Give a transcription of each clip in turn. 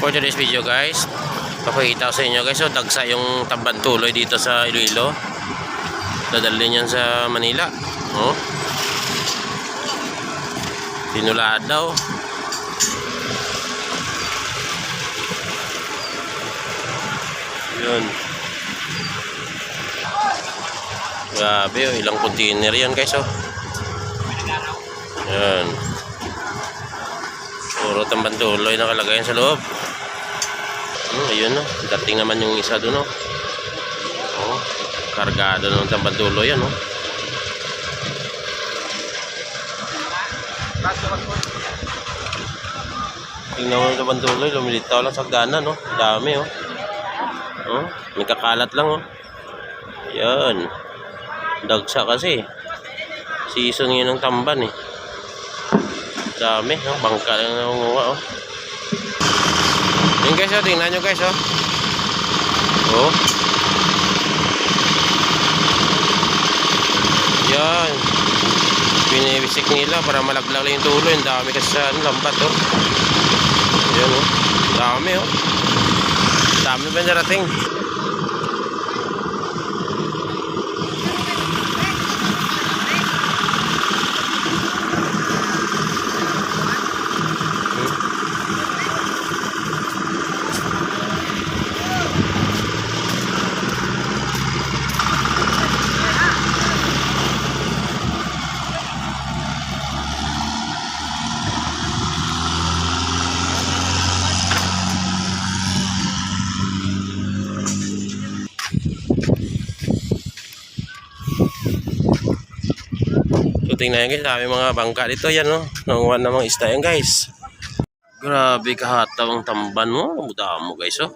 For today's video guys, papakita ko sa inyo guys, so dagsa yung tamban tuloy dito sa Iloilo. Dadalhin yan sa Manila. Oh. Tinulad daw. Yun. Grabe, oh, ilang container yan guys, oh. Yan. Puro tamban tuloy nakalagay sa loob. Ayun, no. Dating naman yung isa doon, no. Oh, kargado ng tamban tuloy yan, no. Tingnan mo yung tamban tuloy, lumilitaw lang sa hagdanan, no. Dami, oh. Oh, may kakalat lang, oh. Yan. Dagsa kasi. Season yun ng tamban, eh. Dami, oh. Bangka lang nangunguha, oh. Yun guys, oh. Tingnan nyo guys, oh. Oh. Yan. Pinibisik nila para malaglag lang yung tuloy. Ang dami kasi sa lambat, oh. Yan, oh. Dami, oh. Dami ba narating? So tingnan guys, dami mga bangka dito yan, no. Nanguha na mga isda yan guys. Grabe kahataw ang tamban mo. Muda mo guys, oh.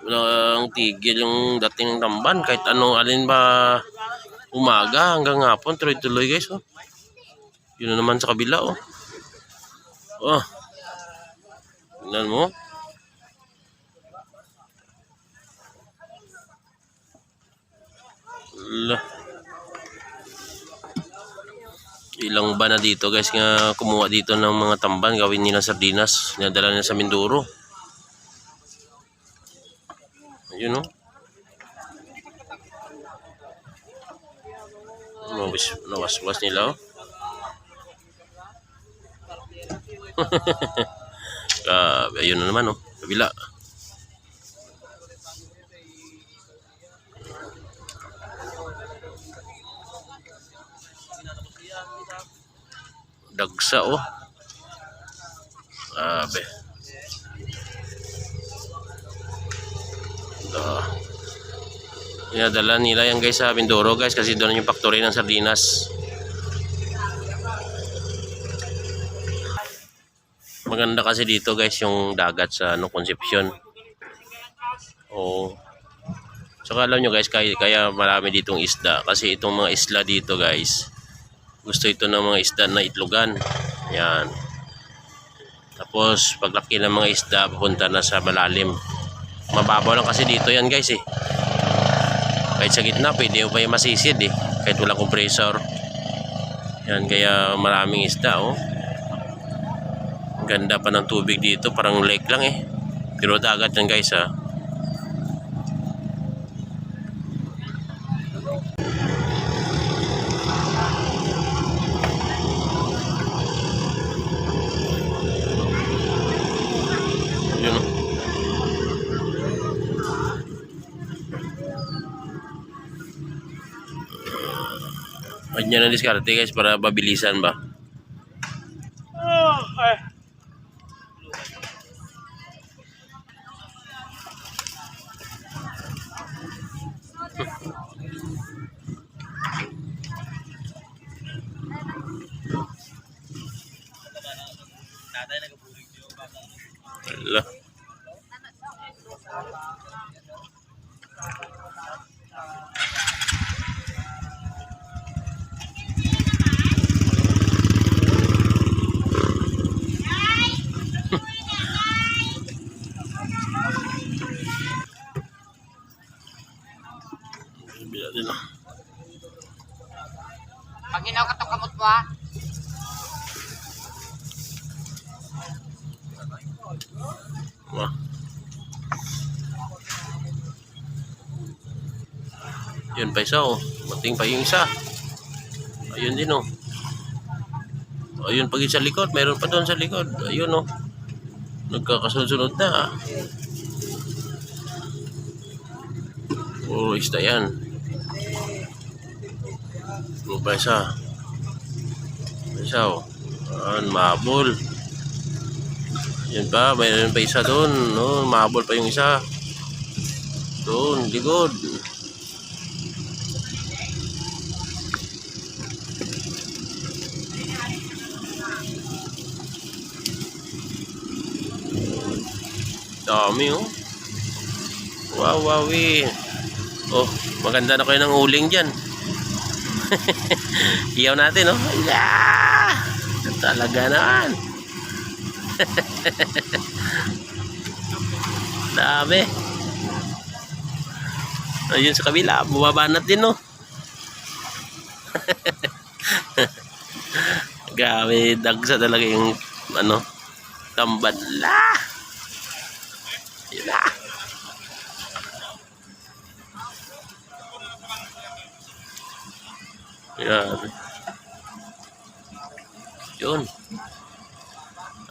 Walang tigil yung dating ng tamban. Kahit ano, alin ba umaga hanggang hapon, tuloy-tuloy guys, oh. Yun na naman sa kabila, oh. Oh. Tingnan mo. Ilang ba na dito guys nga kumuha dito ng mga tamban, gawin nila sardinas, dinadala nila sa Mindoro. Ayun, oh. Nawas-was nila, oh. Ayun na naman, oh. Kabila. Dagsa, oh. Abe. Inadala nila yan guys sa Mindoro guys, kasi doon yung factory ng sardinas. Maganda kasi dito guys yung dagat sa Concepcion. Oh. So alam nyo guys, kaya marami ditong isda, kasi itong mga isla dito guys, gusto ito ng mga isda na itlogan. Yan. Tapos paglaki ng mga isda, papunta na sa malalim. Mababaw lang kasi dito yan guys, eh. Kahit sa gitna pwede mo pa yung masisid, eh. Kahit walang compressor. Yan, kaya maraming isda, oh. Ganda pa ng tubig dito, parang lake lang, eh. Pero dagat yan guys, ha. Yun, oh. Ganyan ang diskarte guys para mabilisan ba. Wala. Bila din, oh. Pag hinaw ka to kamot mo ha. Ah. Yun pa isa oh. Mating pa yung isa. Ayun din oh. Ayun pag sa likod, mayroon pa doon sa likod. Ayun oh. Nagkakasunod na. Puro isda yan. Ano pa isa? Isa oh. Mabol. Yan pa, mayroon pa isa doon. No? Mabol pa yung isa. Doon, likod. Dami oh. Wow, wow eh. Oh, maganda na kayo ng uling dyan. Iyaw natin oh. Yeah! Talaga naman. Dami. Ayun sa kabila, bumabanat din no. Grabe, dagsa talaga yung ano, tambad la. Yun na. Yan. Yun.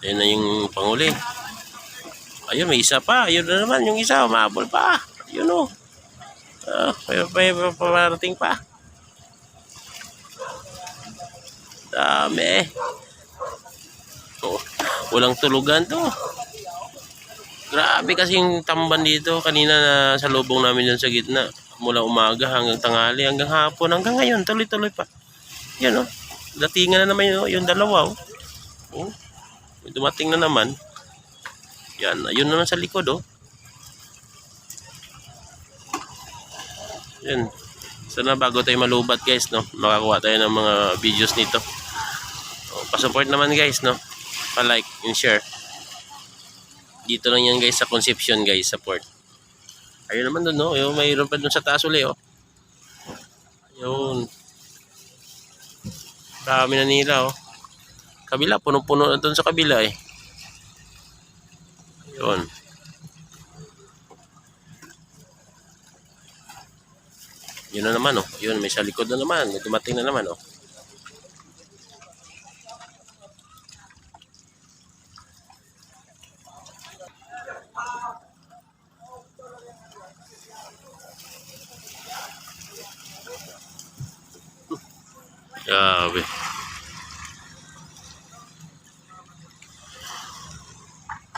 Ayun na yung panguli. Ayun, may isa pa. Ayun na naman, yung isa, umabol pa. Ayun o. May pamarating pa. Dami. Oh, walang tulugan to. Grabe kasi yung tamban dito. Kanina na sa lubong namin dyan sa gitna. Mula umaga hanggang tanghali, hanggang hapon, hanggang ngayon. Tuloy-tuloy pa. Yan o. Datingan na naman yung dalawa o. Oh. Dumating na naman. Yan. Ayun naman sa likod o. Yan. Sana bago tayo malubat guys, no, makakuha tayo ng mga videos nito. So, pa-support naman guys, no. Pa-like and share. Dito lang yan guys sa Concepcion guys, support. Ayun naman doon, no. Yung mayroon pa doon sa taas uli, oh. Ayun. Dami na nila, oh. Kabila, punong-puno na doon sa kabila, eh. Ayun. Yun na naman, oh. Yun, may sa likod na naman. May dumating na naman, oh. Grabe.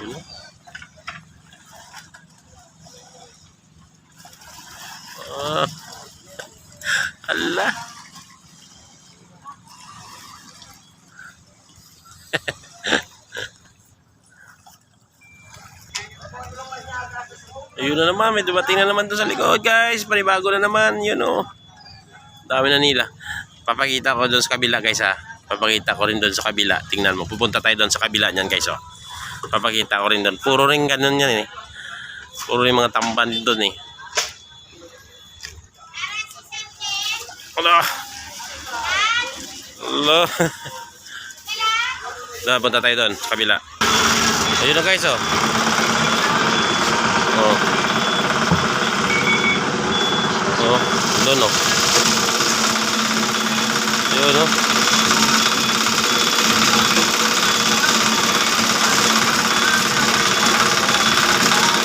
Yun. Allah. Ayun na naman, may dumating na naman doon sa likod guys. Panibago na naman, yun oh. Dami na nila. Papakita ko doon sa kabila guys ha. Papakita ko rin doon sa kabila. Tingnan mo, pupunta tayo doon sa kabila niyan guys oh. Papakita ko rin doon. Puro rin ganun yan eh. Puro rin mga tamban doon eh. Allah. Allah. Punta tayo doon sa kabila. Ayun na guys oh. Oh. Oh, doon oh. Ayun oh.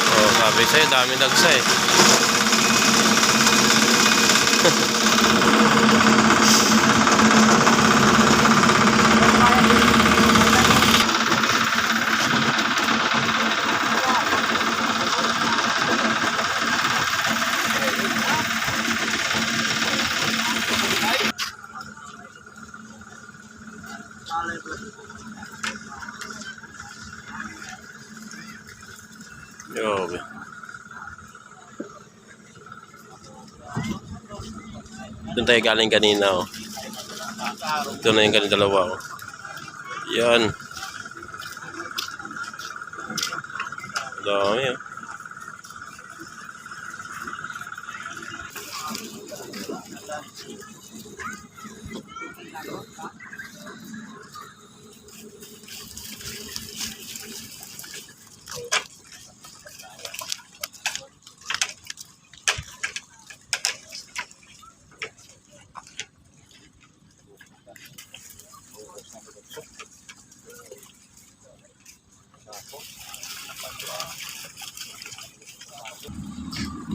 Oh, sabi sa'yo, dami dagsa eh. Grabe. Doon tayo galing kanina oh. Ito na yung kanina dalawa oh. Yan. Dami oh.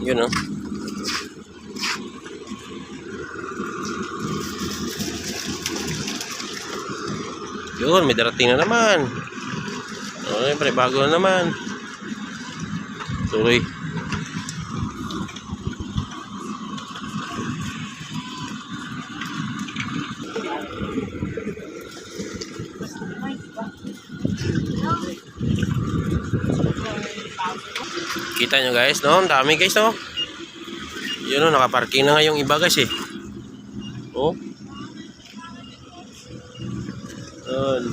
Yun, oh. Yun, may darating na naman. Okay, pre, bago na naman. Tuloy. Kita nyo guys, no? Ang dami guys, no? Yun, no? Nakaparking na nga yung iba guys, eh. Oh. Yun.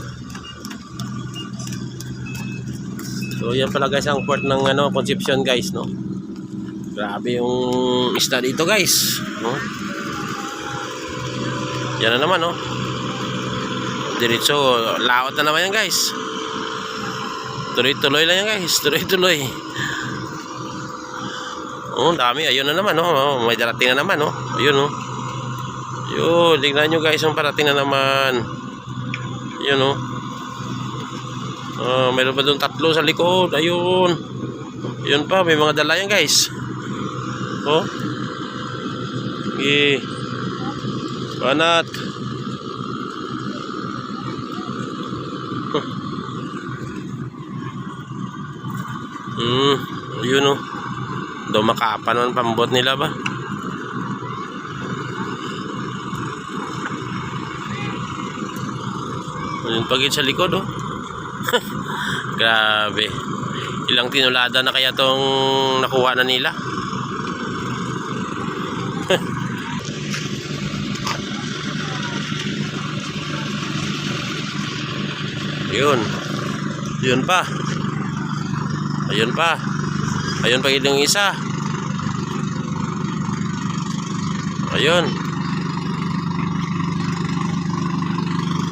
So, yan pala guys ang port ng ano, Concepcion guys, no? Grabe yung isda dito guys, no? Yan na naman, no? Diretso, laot na naman yan guys. Tuloy-tuloy lang yan guys, tuloy-tuloy. Oh, dami, ayun na naman, no? Oh, may darating na naman, no? Ayun, no? Yun, tignan nyo guys yung parating na naman. Yun, no? Mayroon pa doon 3 sa likod. Ayun. Yun pa, may mga dala yan guys. Oh. Okay. Banat. Ayun, oh. Daw makapa naman pambot nila ba? Ayun pagit sa likod, oh. Grabe. Ilang tinulada na kaya tong nakuha na nila. Yun. Yun pa. Ayun pa. Ayun pa yung isa. Ayun.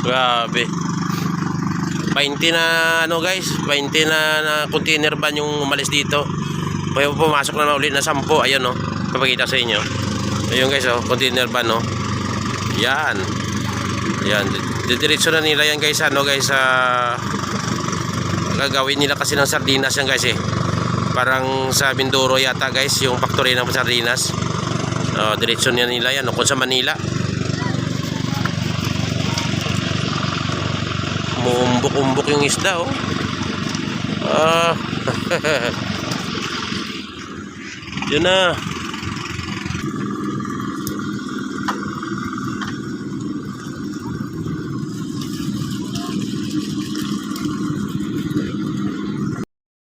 Grabe. 20 na ano guys, 20 na container van yung umalis dito. Kaya pumasok na ulit na 10. Ayun, no. Papakita sa inyo. Ayun guys, oh, container van, no. Yan. Yan. Didiretso na nila yan guys, ano guys, gagawin nila kasi ng sardinas yan guys, eh. Parang sa Mindoro yata guys, yung factory ng sardinas. Diretso nila yan, no, kung sa Manila. Umuumbok-umbok yung isda, oh. Yun na.